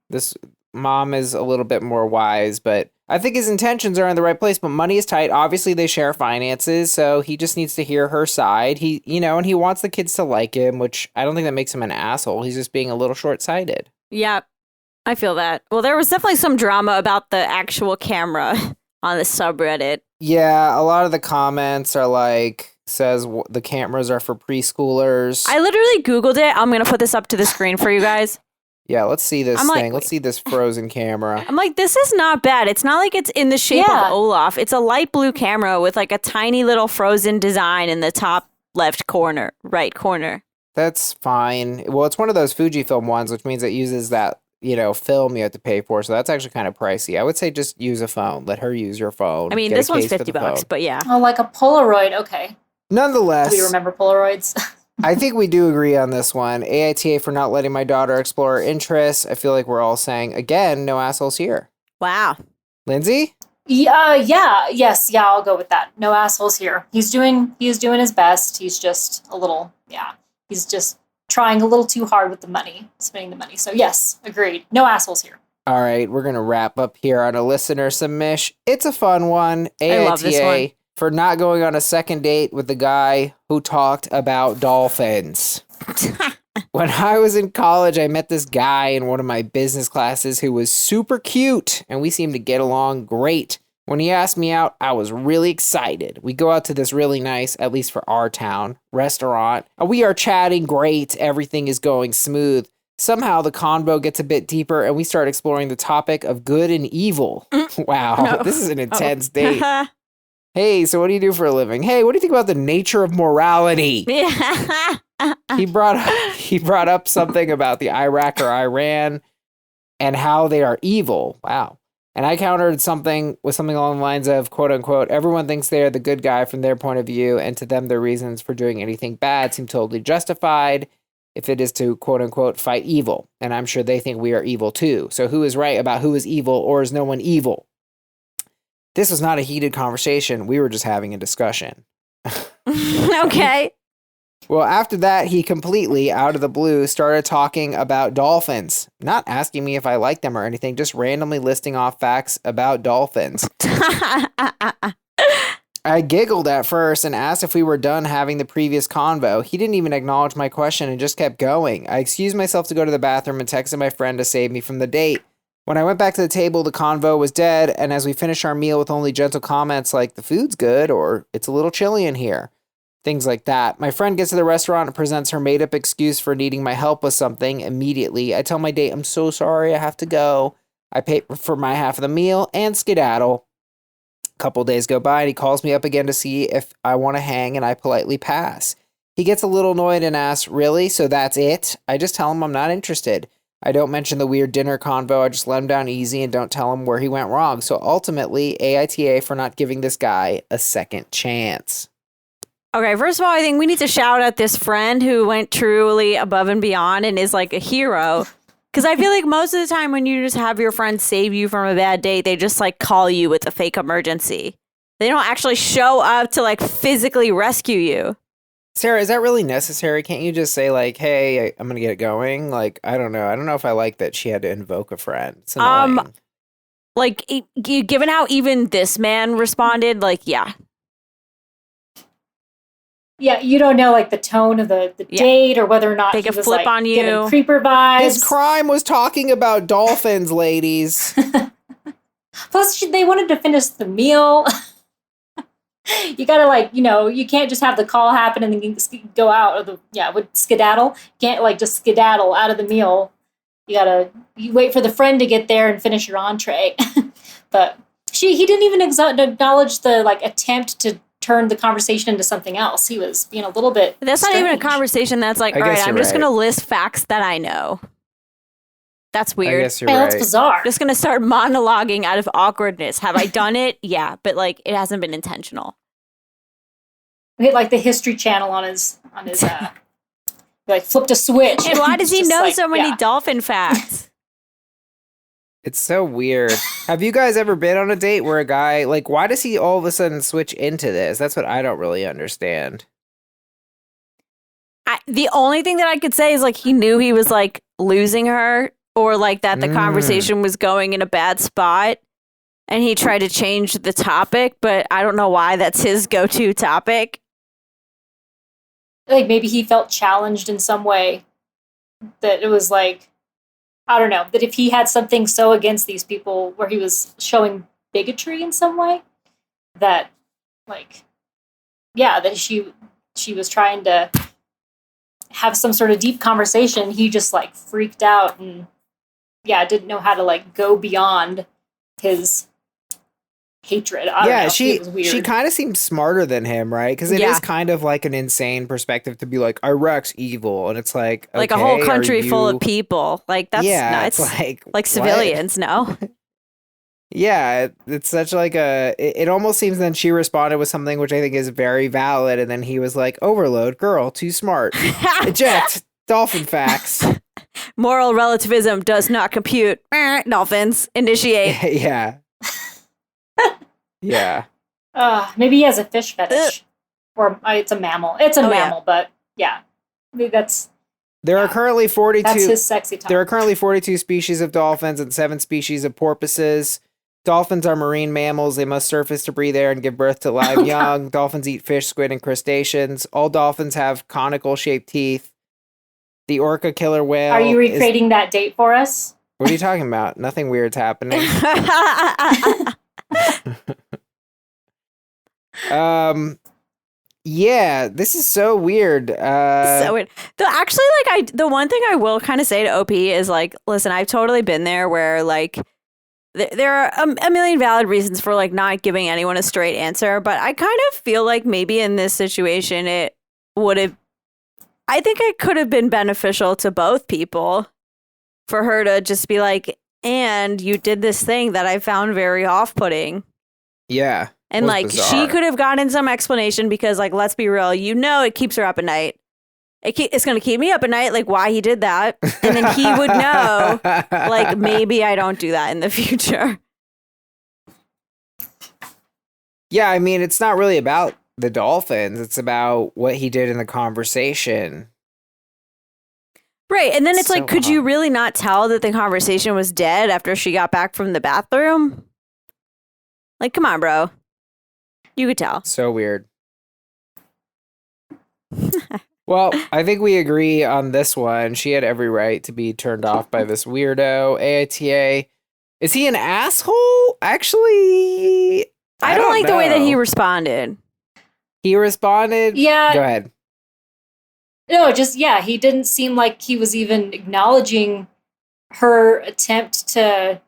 This mom is a little bit more wise, but I think his intentions are in the right place, but money is tight. Obviously, they share finances, so he just needs to hear her side. And he wants the kids to like him, which I don't think that makes him an asshole. He's just being a little short-sighted. Yeah, I feel that. Well, there was definitely some drama about the actual camera on the subreddit. Yeah, a lot of the comments are like, says the cameras are for preschoolers. I literally Googled it. I'm going to put this up to the screen for you guys. Yeah, let's see this thing. Let's see this frozen camera. I'm like, this is not bad. It's not like it's in the shape of Olaf. It's a light blue camera with like a tiny little frozen design in the top right corner. That's fine. Well, it's one of those Fujifilm ones, which means it uses that film you have to pay for. So that's actually kind of pricey. I would say just use a phone. Let her use your phone. I mean, Get this a one's case for $50, the phone. but yeah. Oh, like a Polaroid. Okay. Nonetheless, Do we remember Polaroids? I think we do agree on this one. AITA for not letting my daughter explore her interests. I feel like we're all saying, again, no assholes here. Wow. Lindsay? Yes, I'll go with that. No assholes here. He is doing his best. He's just a little, he's just trying a little too hard with the money, spending the money. So yes, agreed. No assholes here. All right, we're going to wrap up here on a listener submission. It's a fun one. AITA I love this one. for not going on a second date with the guy who talked about dolphins. When I was in college, I met this guy in one of my business classes who was super cute, and we seemed to get along great. When he asked me out, I was really excited. We go out to this really nice, at least for our town, restaurant, and we are chatting great. Everything is going smooth. Somehow the convo gets a bit deeper, and we start exploring the topic of good and evil. Wow, No. This is an intense date. Hey, so what do you do for a living? Hey, what do you think about the nature of morality? He brought up something about the Iraq or Iran and how they are evil. Wow. And I countered something along the lines of, quote unquote, everyone thinks they are the good guy from their point of view, and to them their reasons for doing anything bad seem totally justified if it is to, quote unquote, fight evil. And I'm sure they think we are evil too. So who is right about who is evil, or is no one evil? This was not a heated conversation. We were just having a discussion. Okay. Well, after that, he completely, out of the blue, started talking about dolphins. Not asking me if I like them or anything, just randomly listing off facts about dolphins. I giggled at first and asked if we were done having the previous convo. He didn't even acknowledge my question and just kept going. I excused myself to go to the bathroom and texted my friend to save me from the date. When I went back to the table, the convo was dead, and as we finished our meal with only gentle comments like, the food's good, or it's a little chilly in here. Things like that. My friend gets to the restaurant and presents her made-up excuse for needing my help with something immediately. I tell my date, I'm so sorry, I have to go. I pay for my half of the meal and skedaddle. A couple days go by and he calls me up again to see if I want to hang, and I politely pass. He gets a little annoyed and asks, really? So that's it? I just tell him I'm not interested. I don't mention the weird dinner convo. I just let him down easy and don't tell him where he went wrong. So ultimately, AITA for not giving this guy a second chance. Okay, first of all, I think we need to shout out this friend who went truly above and beyond and is like a hero. Because I feel like most of the time when you just have your friends save you from a bad date, they just like call you with a fake emergency. They don't actually show up to like physically rescue you. Sarah, is that really necessary? Can't you just say like, hey, I'm going to get going? Like, I don't know. I don't know if I like that she had to invoke a friend. It's annoying. Like, given how even this man responded, like, yeah. Yeah, you don't know like the tone of the date or whether or not they he could was flip like on you. giving creeper vibes. His crime was talking about dolphins, ladies. Plus, they wanted to finish the meal. You gotta like, you can't just have the call happen and then go out with skedaddle. You can't like just skedaddle out of the meal. You wait for the friend to get there and finish your entree. But he didn't even acknowledge the like attempt to turn the conversation into something else. He was being a little bit That's strange. not even a conversation that's like, all right, I'm just going to list facts that I know. That's weird. I guess you're Hey, right. that's bizarre. I'm just going to start monologuing out of awkwardness. Have I done it? Yeah, but like it hasn't been intentional. We hit like the History Channel on his like flipped a switch. And why does he know like, so many dolphin facts? It's so weird. Have you guys ever been on a date where a guy, like, why does he all of a sudden switch into this? That's what I don't really understand. The only thing that I could say is like he knew he was like losing her, or like that the conversation was going in a bad spot and he tried to change the topic, but I don't know why that's his go-to topic. Like maybe he felt challenged in some way, that it was like, I don't know, that if he had something so against these people where he was showing bigotry in some way, that like, yeah, that she was trying to have some sort of deep conversation. He just like freaked out and didn't know how to like go beyond his hatred. I don't know. It was weird. She kind of seems smarter than him, right? Because it is kind of like an insane perspective to be like, Iraq's evil, and it's like, okay, like a whole country full of people. Like that's nuts. It's like civilians, no? Yeah, it's such like it almost seems then she responded with something which I think is very valid, and then he was like, overload, girl, too smart. Eject, dolphin facts. Moral relativism does not compute. Dolphins, initiate. Yeah. Yeah. Maybe he has a fish fetish. Or it's a mammal. It's a mammal, but yeah. There are currently 42 That's his sexy time. There are currently 42 species of dolphins and 7 species of porpoises. Dolphins are marine mammals. They must surface to breathe air and give birth to live young. Dolphins eat fish, squid, and crustaceans. All dolphins have conical shaped teeth. The orca killer whale. Are you recreating that date for us? What are you talking about? Nothing weird's happening. Yeah, this is so weird. So weird. Actually, like the one thing I will kind of say to OP is like, listen, I've totally been there where like there are a million valid reasons for like not giving anyone a straight answer, but I kind of feel like maybe in this situation I think it could have been beneficial to both people for her to just be like, and you did this thing that I found very off-putting. Yeah. And like bizarre. she could have gotten some explanation because like, let's be real, it keeps her up at night. It's going to keep me up at night, like why he did that. And then he would know, like maybe I don't do that in the future. Yeah, I mean, it's not really about the dolphins. It's about what he did in the conversation. Right. And then it's So like, could you really not tell that the conversation was dead after she got back from the bathroom? Like, come on, bro. You could tell. So weird. Well, I think we agree on this one. She had every right to be turned off by this weirdo. AITA. Is he an asshole? Actually, I don't like the way that he responded. He responded? Yeah. Go ahead. No, he didn't seem like he was even acknowledging her attempt to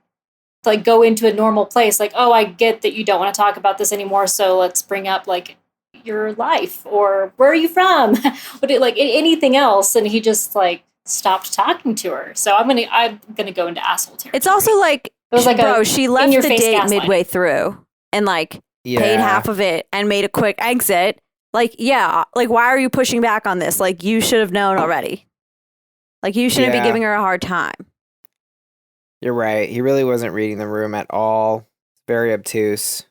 like go into a normal place. Like, oh, I get that you don't want to talk about this anymore, so let's bring up like your life or where are you from? Like anything else. And he just like stopped talking to her. So I'm gonna go into asshole territory. It's also like, it was like bro, she left the date midway through and like paid half of it and made a quick exit. Like, yeah, like why are you pushing back on this? Like you should have known already. Like you shouldn't be giving her a hard time. You're right. He really wasn't reading the room at all. Very obtuse.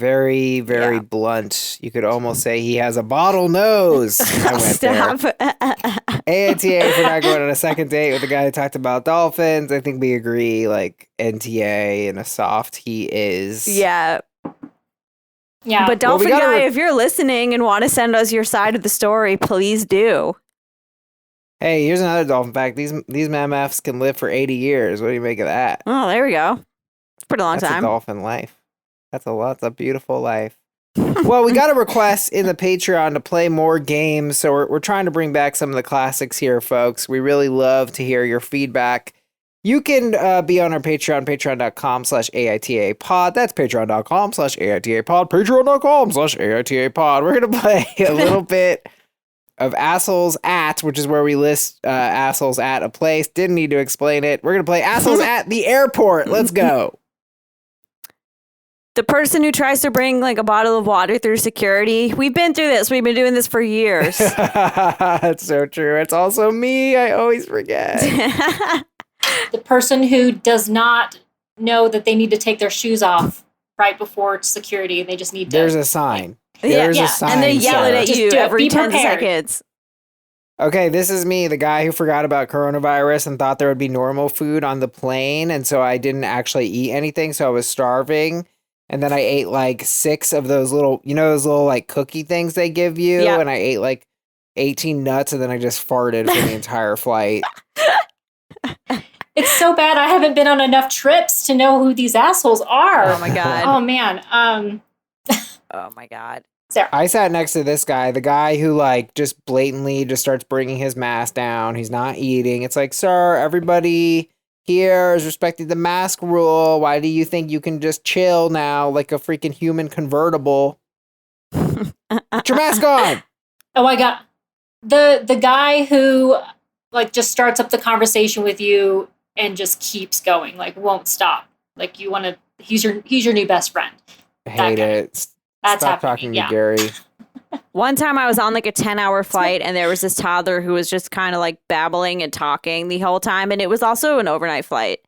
Very, very blunt. You could almost say he has a bottle nose. I went Stop. there. AITA for not going on a second date with the guy who talked about dolphins. I think we agree, like, NTA and a soft he is. Yeah. Yeah. But Dolphin Guy, if you're listening and want to send us your side of the story, please do. Hey, here's another dolphin fact. These MMFs can live for 80 years. What do you make of that? Oh, there we go. It's a pretty long That's time. a dolphin life. That's a beautiful life. Well, we got a request in the Patreon to play more games, so we're trying to bring back some of the classics here, folks. We really love to hear your feedback. You can be on our Patreon, patreon.com/AITA pod. That's patreon.com/AITA pod, patreon.com/AITA pod. We're going to play a little bit of Assholes At, which is where we list assholes at a place. Didn't need to explain it. We're going to play Assholes at the airport. Let's go. The person who tries to bring like a bottle of water through security. We've been through this. We've been doing this for years. That's so true. It's also me. I always forget. The person who does not know that they need to take their shoes off right before security. They just need to. There's a sign. Yeah. There's a sign. And they yell it at you every 10 prepared. seconds. Okay, this is me, the guy who forgot about coronavirus and thought there would be normal food on the plane. And so I didn't actually eat anything. So I was starving. And then I ate like 6 of those little, those little like cookie things they give you. Yep. And I ate like 18 nuts and then I just farted for the entire flight. It's so bad. I haven't been on enough trips to know who these assholes are. Oh my God. Oh man. Oh my God. Sarah. I sat next to this guy, the guy who like just blatantly just starts bringing his mask down. He's not eating. It's like, sir, everybody here is respecting the mask rule. Why do you think you can just chill now like a freaking human convertible? Put your mask on. Oh, I got the guy who like just starts up the conversation with you and just keeps going, like won't stop. Like you want to, he's your new best friend. I hate it. That's Stop happening. talking to Gary. One time I was on like a 10-hour flight and there was this toddler who was just kind of like babbling and talking the whole time. And it was also an overnight flight.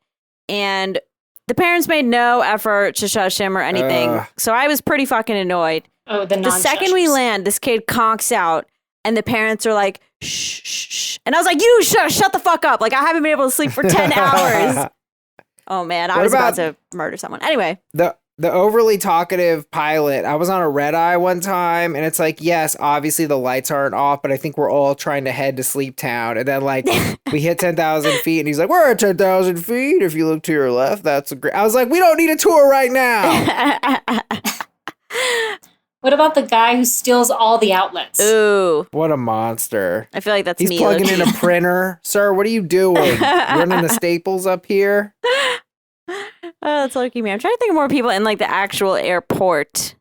And the parents made no effort to shush him or anything. So I was pretty fucking annoyed. Oh, the second we land, this kid conks out and the parents are like, shh, shh, shh. And I was like, you shut the fuck up. Like I haven't been able to sleep for 10 hours. Oh man, I was about to murder someone. Anyway. The overly talkative pilot, I was on a red eye one time and it's like, yes, obviously the lights aren't off, but I think we're all trying to head to Sleep Town. And then like we hit 10,000 feet and he's like, we're at 10,000 feet. If you look to your left, that's a great. I was like, we don't need a tour right now. What about the guy who steals all the outlets? Ooh. What a monster. I feel like that's He's me. plugging in a printer. Sir, what are you doing? Running the staples up here? Oh, that's lucky me. I'm trying to think of more people in like the actual airport.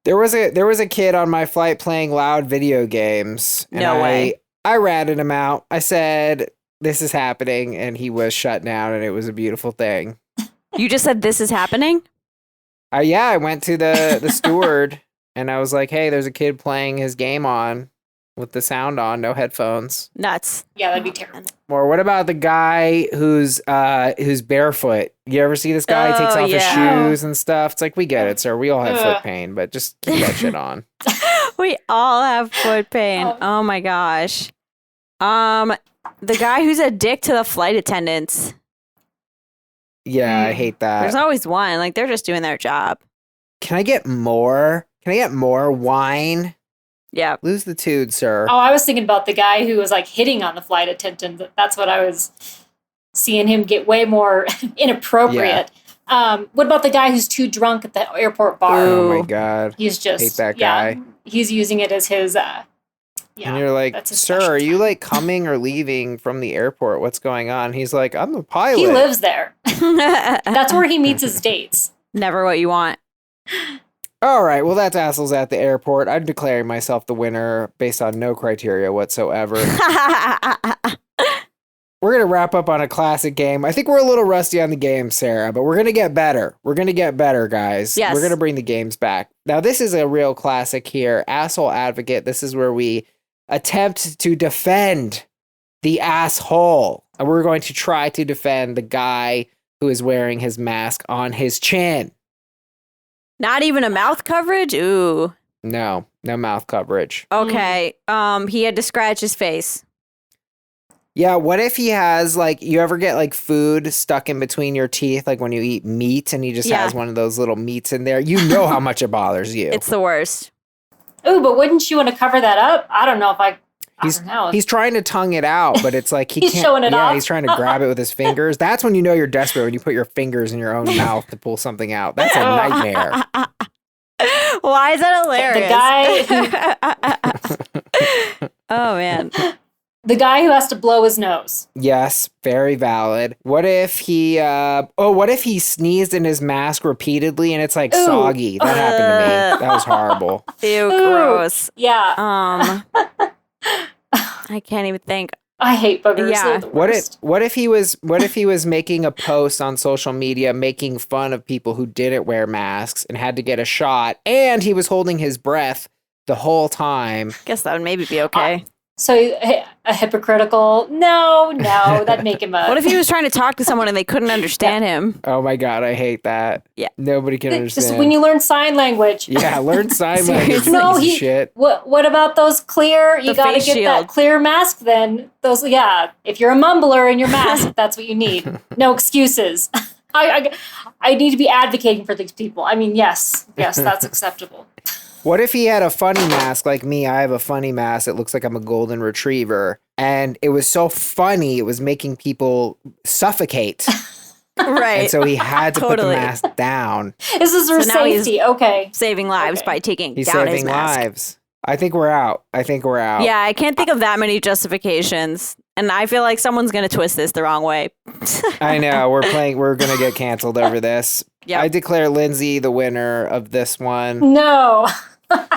There was a kid on my flight playing loud video games. And No way. I ratted him out. I said, this is happening. And he was shut down and it was a beautiful thing. You just said this is happening? Yeah, I went to the steward and I was like, hey, there's a kid playing his game on with the sound on, no headphones. Nuts. Yeah, that'd be terrible. Or what about the guy who's barefoot? You ever see this guy? He takes off his shoes and stuff. It's like, we get it, sir. We all have foot pain, but just keep that shit on. We all have foot pain. Oh my gosh. The guy who's a dick to the flight attendants. Yeah, I hate that. There's always one. Like they're just doing their job. Can I get more? Can I get more wine? Yeah. Lose the tude, sir. Oh, I was thinking about the guy who was like hitting on the flight attendant. That's what I was seeing him get way more inappropriate. Yeah. What about the guy who's too drunk at the airport bar? Oh my God. He's just, hate that guy. He's using it as his, and you're like, sir, are you like coming or leaving from the airport? What's going on? He's like, I'm the pilot. He lives there. That's where he meets his dates. Never what you want. All right, well, that's Assholes at the Airport. I'm declaring myself the winner based on no criteria whatsoever. We're going to wrap up on a classic game. I think we're a little rusty on the game, Sarah, but we're going to get better. We're going to get better, guys. Yes. We're going to bring the games back. Now, this is a real classic here. Asshole Advocate. This is where we attempt to defend the asshole. And we're going to try to defend the guy who is wearing his mask on his chin. Not even a mouth coverage? Ooh. No mouth coverage. Okay. He had to scratch his face. Yeah, what if he has, like, you ever get, like, food stuck in between your teeth, like when you eat meat and he just has one of those little meats in there? You know how much it bothers you. It's the worst. Oh, but wouldn't you want to cover that up? I don't know if I don't know. He's trying to tongue it out, but it's like he He's can't. showing it off. He's trying to grab it with his fingers. That's when you know you're desperate, when you put your fingers in your own mouth to pull something out. That's a nightmare. Why is that hilarious? The guy. Oh, man. The guy who has to blow his nose. Yes, very valid. What if he sneezed in his mask repeatedly and it's like soggy? That happened to me. That was horrible. Ew, gross. Yeah. I can't even think. I hate boogers. Yeah. They're the worst. What if he was making a post on social media making fun of people who didn't wear masks and had to get a shot, and he was holding his breath the whole time? Guess that would maybe be okay. So a hypocritical? No, that'd make him a... What if he was trying to talk to someone and they couldn't understand him? Oh my God, I hate that. Yeah. Nobody can understand. Just when you learn sign language. Yeah, learn sign language. No, Shit. What about those clear? You got to face get shield. that clear mask then. Those, yeah. If you're a mumbler in your mask, that's what you need. No excuses. I need to be advocating for these people. I mean, yes, that's acceptable. What if he had a funny mask like me? I have a funny mask. It looks like I'm a golden retriever. And it was so funny, it was making people suffocate. Right. And so he had to put the mask down. This is for safety. Okay. Saving lives by taking He's down his saving mask. lives. I think we're out. Yeah, I can't think of that many justifications. And I feel like someone's going to twist this the wrong way. I know. We're going to get canceled over this. Yep. I declare Lindsey the winner of this one. No.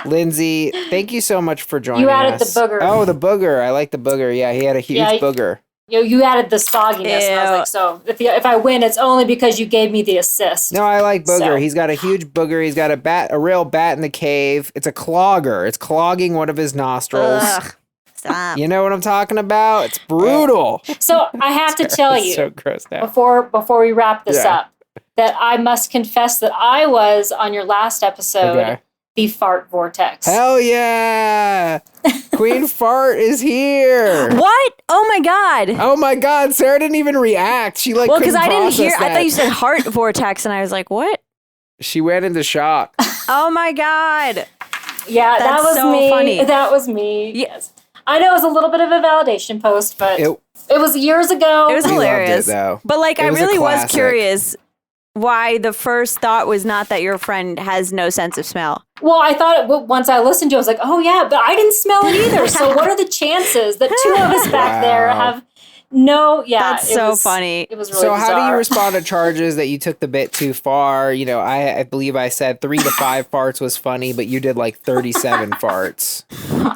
Lindsey, thank you so much for joining us. You added the booger. Oh, the booger. I like the booger. Yeah, he had a huge booger. You added the sogginess. And I was like, so if I win, it's only because you gave me the assist. No, I like booger. So. He's got a huge booger. He's got a real bat in the cave. It's a clogger. It's clogging one of his nostrils. Ugh, stop. You know what I'm talking about? It's brutal. So I have to tell you, so gross now. before we wrap this up, that I must confess that I was on your last episode, the fart vortex. Hell yeah! Queen Fart is here. What? Oh my God. Oh my God! Sarah didn't even react. She well, because I didn't hear. That. I thought you said heart vortex, and I was like, what? She went into shock. Oh my God. Yeah, that was so me. Funny. That was me. Yes. I know it was a little bit of a validation post, but it was years ago. It was hilarious. Loved it, though. But like, I was really was curious why the first thought was not that your friend has no sense of smell. Well, I thought once I listened to it, I was like, oh yeah, but I didn't smell it either. So what are the chances that two of us back there have no, That's so funny. It was really So bizarre. how do you respond to charges that you took the bit too far? You know, I believe I said 3 to 5 farts was funny, but you did like 37 farts.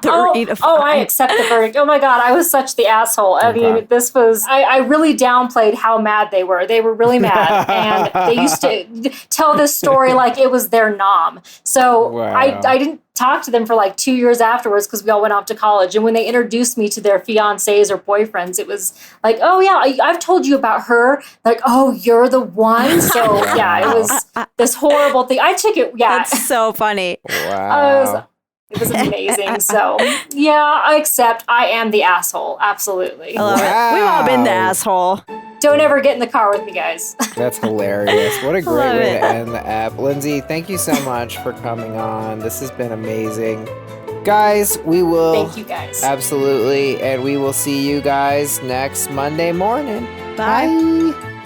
I accept the verdict. Oh my God, I was such the asshole. I mean, this was, I really downplayed how mad they were. They were really mad. And they used to tell this story like it was their nom. So I didn't talk to them for like 2 years afterwards because we all went off to college. And when they introduced me to their fiancés or boyfriends, it was like, oh yeah, I've told you about her. Like, oh, you're the one. So yeah, it was this horrible thing. I took it. Yeah. That's so funny. Wow. It was amazing. So yeah, I accept. I am the asshole. Absolutely. I love it. We've all been the asshole. Don't ever get in the car with me, guys. That's hilarious. What a great way to end the app. Lindsey, thank you so much for coming on. This has been amazing. Guys, we will. Thank you, guys. Absolutely. And we will see you guys next Monday morning. Bye. Bye.